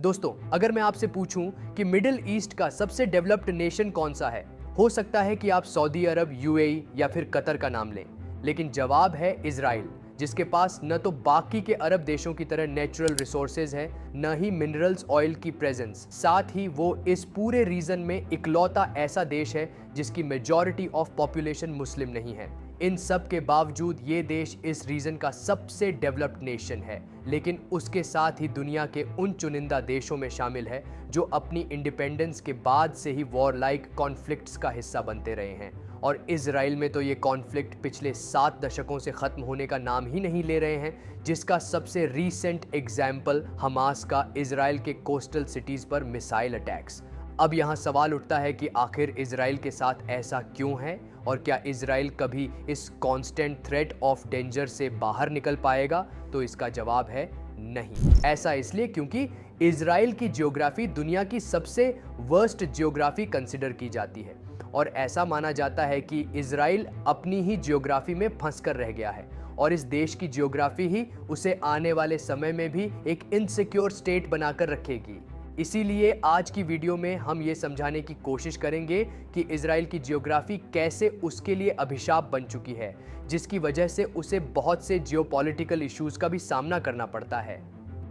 दोस्तों, अगर मैं आपसे पूछूं कि मिडिल ईस्ट का सबसे डेवलप्ड नेशन कौन सा है, हो सकता है कि आप सऊदी अरब, यूएई या फिर कतर का नाम लें, लेकिन जवाब है इजराइल, जिसके पास न तो बाकी के अरब देशों की तरह नेचुरल रिसोर्सेज है, न ही मिनरल्स ऑयल की प्रेजेंस। साथ ही वो इस पूरे रीजन में इकलौता ऐसा देश है जिसकी मेजॉरिटी ऑफ पॉपुलेशन मुस्लिम नहीं है। इन सब के बावजूद ये देश इस रीजन का सबसे डेवलप्ड नेशन है, लेकिन उसके साथ ही दुनिया के उन चुनिंदा देशों में शामिल है जो अपनी इंडिपेंडेंस के बाद से ही वॉर लाइक कॉन्फ्लिक्ट्स का हिस्सा बनते रहे हैं। और इजराइल में तो ये कॉन्फ्लिक्ट पिछले 7 दशकों से खत्म होने का नाम ही नहीं ले रहे हैं, जिसका सबसे रीसेंट एग्जाम्पल हमास का इजराइल के कोस्टल सिटीज पर मिसाइल अटैक्स। अब यहाँ सवाल उठता है कि आखिर इजराइल के साथ ऐसा क्यों है और क्या इजराइल कभी इस कांस्टेंट थ्रेट ऑफ डेंजर से बाहर निकल पाएगा? तो इसका जवाब है नहीं। ऐसा इसलिए क्योंकि इजराइल की जियोग्राफी दुनिया की सबसे वर्स्ट जियोग्राफी कंसिडर की जाती है और ऐसा माना जाता है कि इजराइल अपनी ही जियोग्राफी में फंस कर रह गया है और इस देश की जियोग्राफी ही उसे आने वाले समय में भी एक इनसिक्योर स्टेट बनाकर रखेगी। इसीलिए आज की वीडियो में हम ये समझाने की कोशिश करेंगे कि इजराइल की जियोग्राफी कैसे उसके लिए अभिशाप बन चुकी है, जिसकी वजह से उसे बहुत से जियोपॉलिटिकल इश्यूज का भी सामना करना पड़ता है।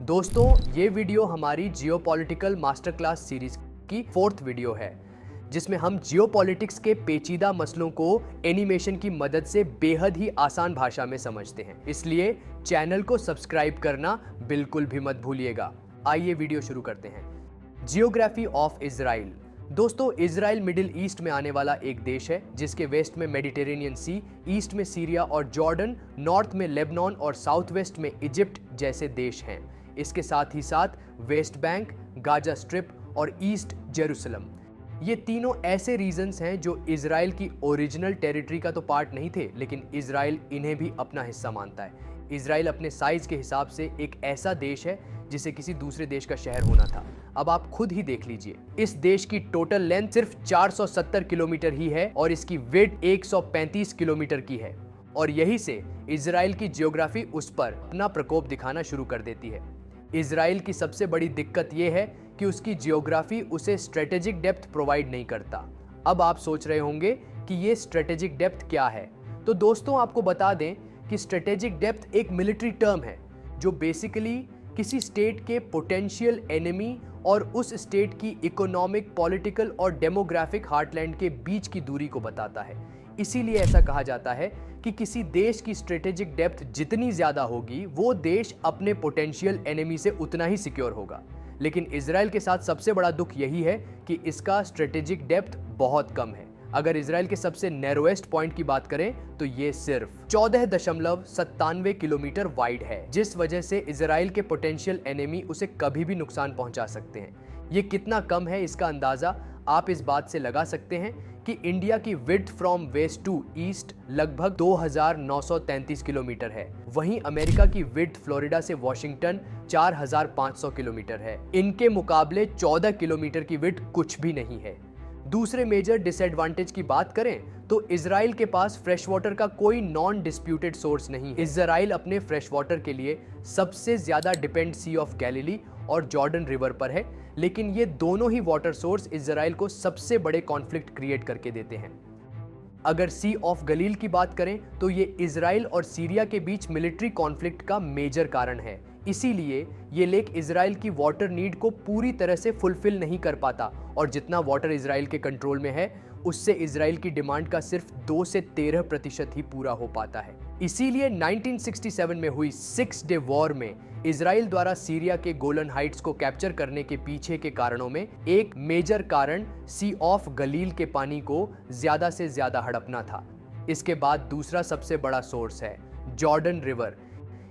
दोस्तों, ये वीडियो हमारी जियोपॉलिटिकल मास्टर क्लास सीरीज की 4th वीडियो है, जिसमें हम जियोपॉलिटिक्स के पेचीदा मसलों को एनिमेशन की मदद से बेहद ही आसान भाषा में समझते हैं। इसलिए चैनल को सब्सक्राइब करना बिल्कुल भी मत भूलिएगा। आइए वीडियो शुरू करते हैं। Geography of Israel. दोस्तों, इजराइल मिडिल ईस्ट में आने वाला एक देश है जिसके वेस्ट में मेडिटेरेनियन सी, ईस्ट में सीरिया और जॉर्डन, नॉर्थ में लेबनान और साउथ वेस्ट में इजिप्ट जैसे देश हैं। इसके साथ ही साथ वेस्ट बैंक, गाजा स्ट्रिप और ईस्ट जेरूसलम, ये तीनों ऐसे रीजन्स हैं जो इजराइल की ओरिजिनल टेरिटरी का तो पार्ट नहीं थे, लेकिन इजराइल इन्हें भी अपना हिस्सा मानता है। इजराइल अपने साइज के हिसाब से एक ऐसा देश है जिसे किसी दूसरे देश का शहर होना था। अब आप खुद ही देख लीजिए, इस देश की टोटल लेंथ सिर्फ 470 किलोमीटर ही है और इसकी विड्थ 135 किलोमीटर की है, और यही से इजराइल की जियोग्राफी उस पर अपना प्रकोप दिखाना शुरू कर देती है। इजराइल की सबसे बड़ी दिक्कत यह है कि उसकी जियोग्राफी उसे स्ट्रेटेजिक डेप्थ प्रोवाइड नहीं करता। अब आप सोच रहे होंगे कि ये स्ट्रेटेजिक डेप्थ क्या है, तो दोस्तों आपको बता दें कि स्ट्रेटेजिक डेप्थ एक मिलिट्री टर्म है जो बेसिकली किसी स्टेट के पोटेंशियल एनिमी और उस स्टेट की इकोनॉमिक, पॉलिटिकल और डेमोग्राफिक हार्टलैंड के बीच की दूरी को बताता है। इसीलिए ऐसा कहा जाता है कि किसी देश की स्ट्रेटेजिक डेप्थ जितनी ज्यादा होगी, वो देश अपने पोटेंशियल एनिमी से उतना ही सिक्योर होगा। लेकिन इजराइल के साथ सबसे बड़ा दुख यही है कि इसका स्ट्रेटेजिक डेप्थ बहुत कम है। अगर इजराइल के सबसे नैरोएस्ट पॉइंट की बात करें तो ये सिर्फ 14.97 किलोमीटर वाइड है, जिस वजह से इजराइल के पोटेंशियल एनिमी उसे कभी भी नुकसान पहुंचा सकते हैं। ये कितना कम है, इसका अंदाजा आप इस बात से लगा सकते हैं कि इंडिया की width from west to east लगभग 2933 किलोमीटर है। वहीं अमेरिका की विड्थ फ्लोरिडा से वॉशिंगटन 4500 किलोमीटर है। इनके मुकाबले 14 किलोमीटर की विड्थ कुछ भी नहीं है। दूसरे मेजर डिसएडवांटेज की बात करें तो इजराइल के पास फ्रेश वाटर का कोई नॉन डिस्प्यूटेड सोर्स नहीं है। इजराइल अपने फ्रेश वाटर के लिए सबसे ज्यादा डिपेंड सी ऑफ गैलिली और जॉर्डन रिवर पर है, लेकिन ये दोनों ही वाटर सोर्स इजराइल को सबसे बड़े कॉन्फ्लिक्ट क्रिएट करके देते हैं। अगर सी ऑफ गलील की बात करें तो ये इजराइल और सीरिया के बीच मिलिट्री कॉन्फ्लिक्ट का मेजर कारण है। इसीलिए ये लेक इजराइल की वाटर नीड को पूरी तरह से फुलफिल नहीं कर पाता और जितना वाटर इजराइल के कंट्रोल में है उससे इजराइल की डिमांड का सिर्फ 2 से 13% ही पूरा हो पाता है। इसीलिए 1967 में हुई 6 डे वॉर में इजराइल द्वारा सीरिया के गोलन हाइट्स को कैप्चर करने के पीछे के कारणों में एक मेजर कारण सी ऑफ गलील के पानी को ज्यादा से ज्यादा हड़पना था। इसके बाद दूसरा सबसे बड़ा सोर्स है जॉर्डन रिवर।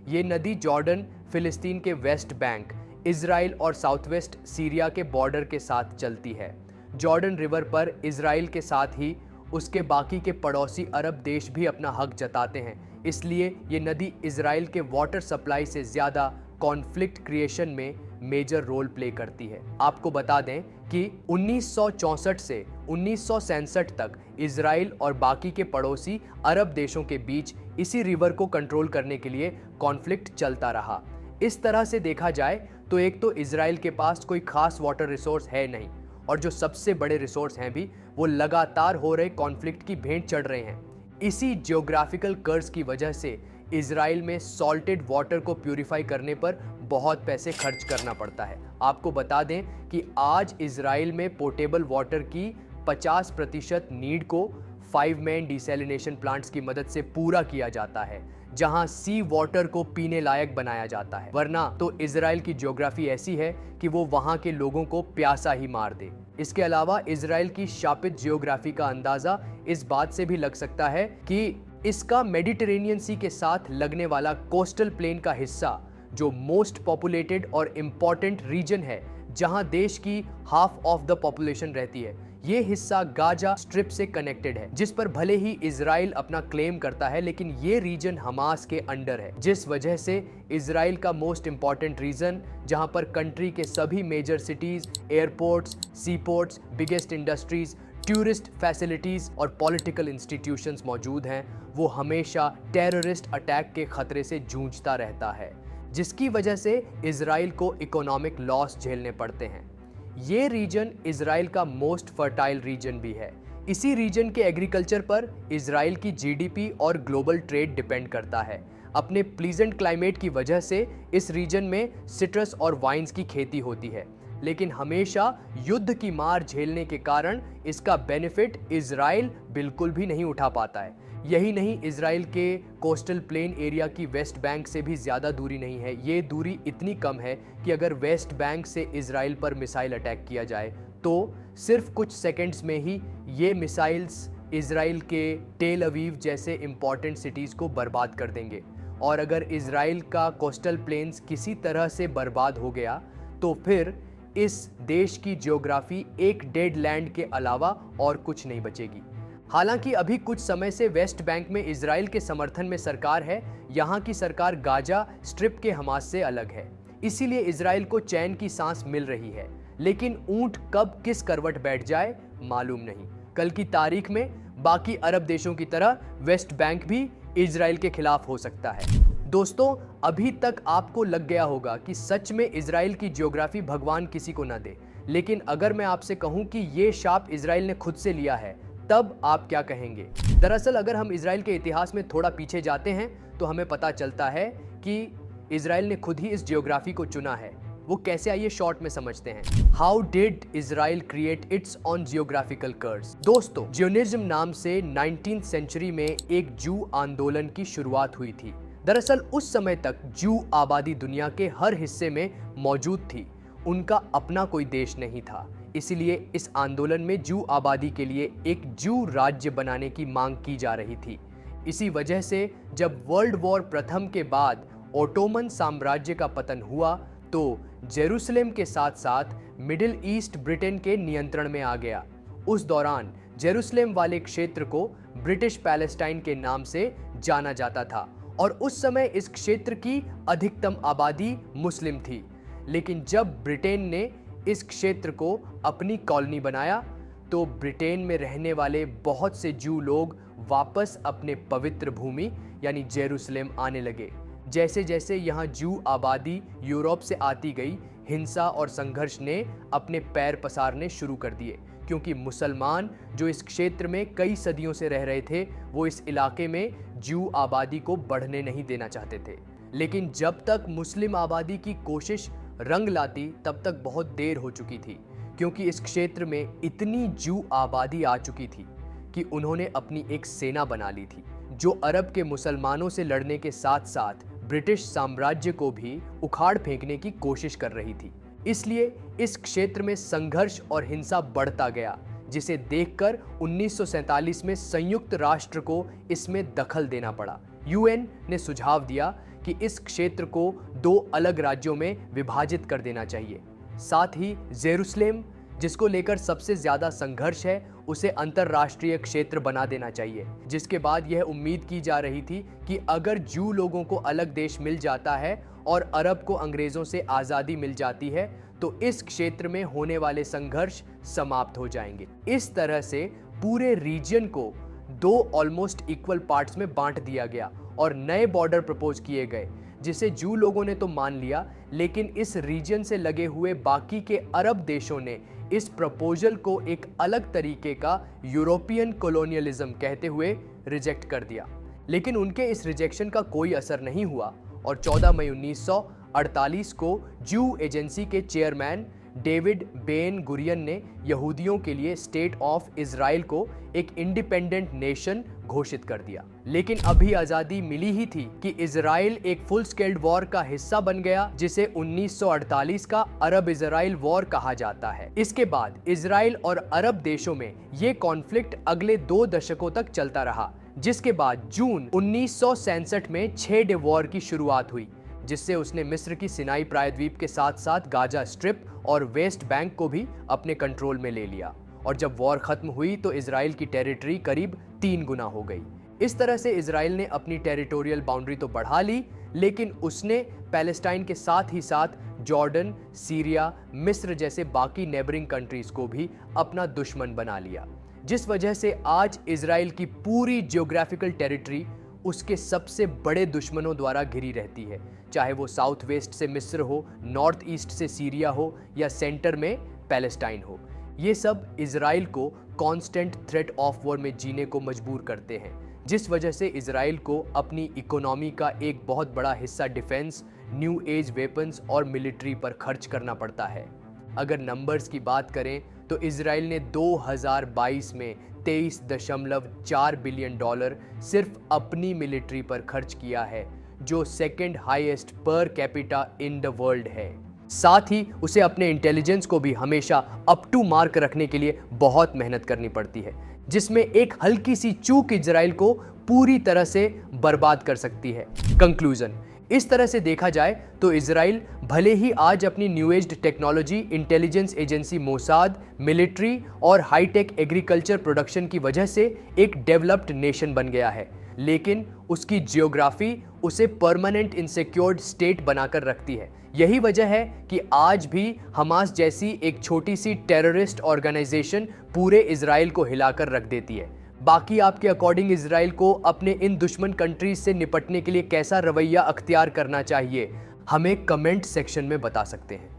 ये नदी जॉर्डन, फिलिस्तीन के वेस्ट बैंक, इजराइल और साउथ वेस्ट सीरिया के बॉर्डर के साथ चलती है। जॉर्डन रिवर पर इजराइल के साथ ही उसके बाकी के पड़ोसी अरब देश भी अपना हक जताते हैं, इसलिए ये नदी इजराइल के वाटर सप्लाई से ज़्यादा कॉन्फ्लिक्ट क्रिएशन में मेजर रोल प्ले करती है। आपको बता दें कि 1964 से 1967 तक इजराइल और बाकी के पड़ोसी अरब देशों के बीच इसी रिवर को कंट्रोल करने के लिए कॉन्फ्लिक्ट चलता रहा। इस तरह से देखा जाए तो एक तो इजराइल के पास कोई खास वाटर रिसोर्स है नहीं, और जो सबसे बड़े रिसोर्स हैं भी वो लगातार हो रहे कॉन्फ्लिक्ट की भेंट चढ़ रहे हैं। इसी जियोग्राफिकल कर्ज की वजह से इजराइल में सॉल्टेड वाटर को प्यूरिफाई करने पर बहुत पैसे खर्च करना पड़ता है। आपको बता दें कि आज इजराइल में पोर्टेबल वाटर की 50% नीड को 5 मेन डिसैलिनेशन प्लांट्स की मदद से पूरा किया जाता है, जहां सी वाटर को पीने लायक बनाया जाता है। वरना तो इजराइल की ज्योग्राफी ऐसी है कि वो वहां के लोगों को प्यासा ही मार दे। इसके अलावा इजराइल की शापित ज्योग्राफी का अंदाजा इस बात से भी लग सकता है कि इसका मेडिटेरेनियन सी के साथ लगने वाला कोस्टल प्लेन का हिस्सा, जो मोस्ट पॉपुलेटेड और इंपॉर्टेंट रीजन है जहां देश की हाफ ऑफ द पॉपुलेशन रहती है, ये हिस्सा गाजा स्ट्रिप से कनेक्टेड है, जिस पर भले ही इजराइल अपना क्लेम करता है, लेकिन ये रीजन हमास के अंडर है, जिस वजह से इजराइल का मोस्ट इंपॉर्टेंट रीजन, जहां पर कंट्री के सभी major cities, airports, seaports, biggest industries, tourist facilities और पॉलिटिकल इंस्टीट्यूशंस मौजूद हैं, वो हमेशा टेररिस्ट अटैक के खतरे से जूझता रहता है, जिसकी वजह से इजराइल को इकोनॉमिक लॉस झेलने पड़ते हैं। ये रीजन इजराइल का मोस्ट फर्टाइल रीजन भी है। इसी रीजन के एग्रीकल्चर पर इजराइल की जीडीपी और ग्लोबल ट्रेड डिपेंड करता है। अपने प्लीजेंट क्लाइमेट की वजह से इस रीजन में सिट्रस और वाइन्स की खेती होती है, लेकिन हमेशा युद्ध की मार झेलने के कारण इसका बेनिफिट इजराइल बिल्कुल भी नहीं उठा पाता है। यही नहीं, इजराइल के कोस्टल प्लेन एरिया की वेस्ट बैंक से भी ज़्यादा दूरी नहीं है। ये दूरी इतनी कम है कि अगर वेस्ट बैंक से इजराइल पर मिसाइल अटैक किया जाए तो सिर्फ कुछ सेकंड्स में ही ये मिसाइल्स इजराइल के टेल अवीव जैसे इंपॉर्टेंट सिटीज़ को बर्बाद कर देंगे। और अगर इजराइल का कोस्टल प्लेन्स किसी तरह से बर्बाद हो गया तो फिर इस देश की ज्योग्राफी एक डेड लैंड के अलावा और कुछ नहीं बचेगी। हालांकि अभी कुछ समय से वेस्ट बैंक में इजराइल के समर्थन में सरकार है, यहाँ की सरकार गाजा स्ट्रिप के हमास से अलग है, इसीलिए इजराइल को चैन की सांस मिल रही है। लेकिन ऊंट कब किस करवट बैठ जाए मालूम नहीं। कल की तारीख में बाकी अरब देशों की तरह वेस्ट बैंक भी इजराइल के खिलाफ हो सकता है। दोस्तों, अभी तक आपको लग गया होगा कि सच में इजराइल की ज्योग्राफी भगवान किसी को न दे, लेकिन अगर मैं आपसे कहूं कि ये शाप इजराइल ने खुद से लिया है, तब आप क्या कहेंगे? दरअसल अगर हम इजराइल के इतिहास में थोड़ा पीछे जाते हैं तो हमें पता चलता है कि इजराइल ने खुद ही इस जियोग्राफी को चुना है। वो कैसे, आइए शॉर्ट में समझते हैं। How did Israel create it's on geographical curves? दोस्तों, जियोनिज्म नाम से 19th सेंचुरी में एक जू आंदोलन की शुरुआत हुई थी। दरअसल उस समय तक जू आबादी दुनिया के हर हिस्से में मौजूद थी, उनका अपना कोई देश नहीं था। इसलिए इस आंदोलन में जू आबादी के लिए एक जू राज्य बनाने की मांग की जा रही थी। इसी वजह से जब वर्ल्ड वॉर प्रथम के बाद ओटोमन साम्राज्य का पतन हुआ तो जेरूसलेम के साथ साथ मिडिल ईस्ट ब्रिटेन के नियंत्रण में आ गया। उस दौरान जेरूसलेम वाले क्षेत्र को ब्रिटिश पैलेस्टाइन के नाम से जाना जाता था और उस समय इस क्षेत्र की अधिकतम आबादी मुस्लिम थी। लेकिन जब ब्रिटेन ने इस क्षेत्र को अपनी कॉलोनी बनाया तो ब्रिटेन में रहने वाले बहुत से जू लोग वापस अपने पवित्र भूमि यानी जेरूसलेम आने लगे। जैसे जैसे यहाँ जू आबादी यूरोप से आती गई, हिंसा और संघर्ष ने अपने पैर पसारने शुरू कर दिए, क्योंकि मुसलमान जो इस क्षेत्र में कई सदियों से रह रहे थे वो इस इलाके में जू आबादी को बढ़ने नहीं देना चाहते थे। लेकिन जब तक मुस्लिम आबादी की कोशिश रंग लाती तब तक बहुत देर हो चुकी थी, क्योंकि इस क्षेत्र में इतनी जू आबादी आ चुकी थी कि उन्होंने अपनी एक सेना बना ली थी जो अरब के मुसलमानों से लड़ने के साथ साथ ब्रिटिश साम्राज्य को भी उखाड़ फेंकने की कोशिश कर रही थी। इसलिए इस क्षेत्र में संघर्ष और हिंसा बढ़ता गया, जिसे देखकर 1947 में संयुक्त राष्ट्र को इसमें दखल देना पड़ा। यूएन ने सुझाव दिया कि इस क्षेत्र को 2 अलग राज्यों में विभाजित कर देना चाहिए। साथ ही जेरूसलेम, जिसको लेकर सबसे ज्यादा संघर्ष है, उसे अंतरराष्ट्रीय क्षेत्र बना देना चाहिए। जिसके बाद यह उम्मीद की जा रही थी कि अगर जू लोगों को अलग देश मिल जाता है और अरब को अंग्रेजों से आज़ादी मिल जाती है तो इस क्षेत्र में होने वाले संघर्ष समाप्त हो जाएंगे। इस तरह से पूरे रीजन को 2 ऑलमोस्ट इक्वल पार्ट्स में बांट दिया गया और नए बॉर्डर प्रपोज किए गए, जिसे जू लोगों ने तो मान लिया, लेकिन इस रीजन से लगे हुए बाकी के अरब देशों ने इस प्रपोजल को एक अलग तरीके का यूरोपियन कॉलोनियलिज्म कहते हुए रिजेक्ट कर दिया। लेकिन उनके इस रिजेक्शन का कोई असर नहीं हुआ और 14 मई 1948 को जू एजेंसी के चेयरमैन डेविड बेन गुरियन ने यहूदियों के लिए स्टेट ऑफ इजराइल को एक इंडिपेंडेंट नेशन घोषित कर दिया। लेकिन अभी आजादी मिली ही थी कि इजराइल एक फुल स्केल्ड वॉर का हिस्सा बन गया, जिसे 1948 का अरब इजराइल वॉर कहा जाता है। इसके बाद इजराइल और अरब देशों में ये कॉन्फ्लिक्ट अगले 2 दशकों तक चलता रहा, जिसके बाद जून 1967 में 6 डे वॉर की शुरुआत हुई, जिससे उसने मिस्र की सिनाई प्रायद्वीप के साथ साथ गाजा स्ट्रिप और वेस्ट बैंक को भी अपने कंट्रोल में ले लिया। और जब वॉर खत्म हुई तो इजराइल की टेरिटरी करीब 3 गुना हो गई। इस तरह से इजराइल ने अपनी टेरिटोरियल बाउंड्री तो बढ़ा ली, लेकिन उसने पैलेस्टाइन के साथ ही साथ जॉर्डन, सीरिया, मिस्र जैसे बाकी नेबरिंग कंट्रीज को भी अपना दुश्मन बना लिया, जिस वजह से आज इजराइल की पूरी जियोग्राफिकल टेरिटरी उसके सबसे बड़े दुश्मनों द्वारा घिरी रहती है, चाहे वो साउथ वेस्ट से मिस्र हो, नॉर्थ ईस्ट से सीरिया हो या सेंटर में पैलेस्टाइन हो। ये सब इजराइल को कांस्टेंट थ्रेट ऑफ वॉर में जीने को मजबूर करते हैं, जिस वजह से इजराइल को अपनी इकोनॉमी का एक बहुत बड़ा हिस्सा डिफेंस, न्यू एज वेपन्स और मिलिट्री पर खर्च करना पड़ता है। अगर नंबर्स की बात करें तो इजराइल ने 2022 में $23.4 बिलियन सिर्फ अपनी मिलिट्री पर खर्च किया है, जो second highest per capita in the world है। साथ ही उसे अपने इंटेलिजेंस को भी हमेशा अप टू मार्क रखने के लिए बहुत मेहनत करनी पड़ती है, जिसमें एक हल्की सी चूक इजराइल को पूरी तरह से बर्बाद कर सकती है। कंक्लूजन, इस तरह से देखा जाए तो इजराइल भले ही आज अपनी new age technology, intelligence agency Mossad, military और हाईटेक एग्रीकल्चर प्रोडक्शन की वजह से एक डेवलप्ड नेशन बन गया है, लेकिन उसकी जियोग्राफी उसे परमानेंट इनसिक्योर्ड स्टेट बनाकर रखती है। यही वजह है कि आज भी हमास जैसी एक छोटी सी टेररिस्ट ऑर्गेनाइजेशन पूरे इजराइल को हिलाकर रख देती है। बाकी आपके अकॉर्डिंग इजराइल को अपने इन दुश्मन कंट्रीज से निपटने के लिए कैसा रवैया अख्तियार करना चाहिए, हमें कमेंट सेक्शन में बता सकते हैं।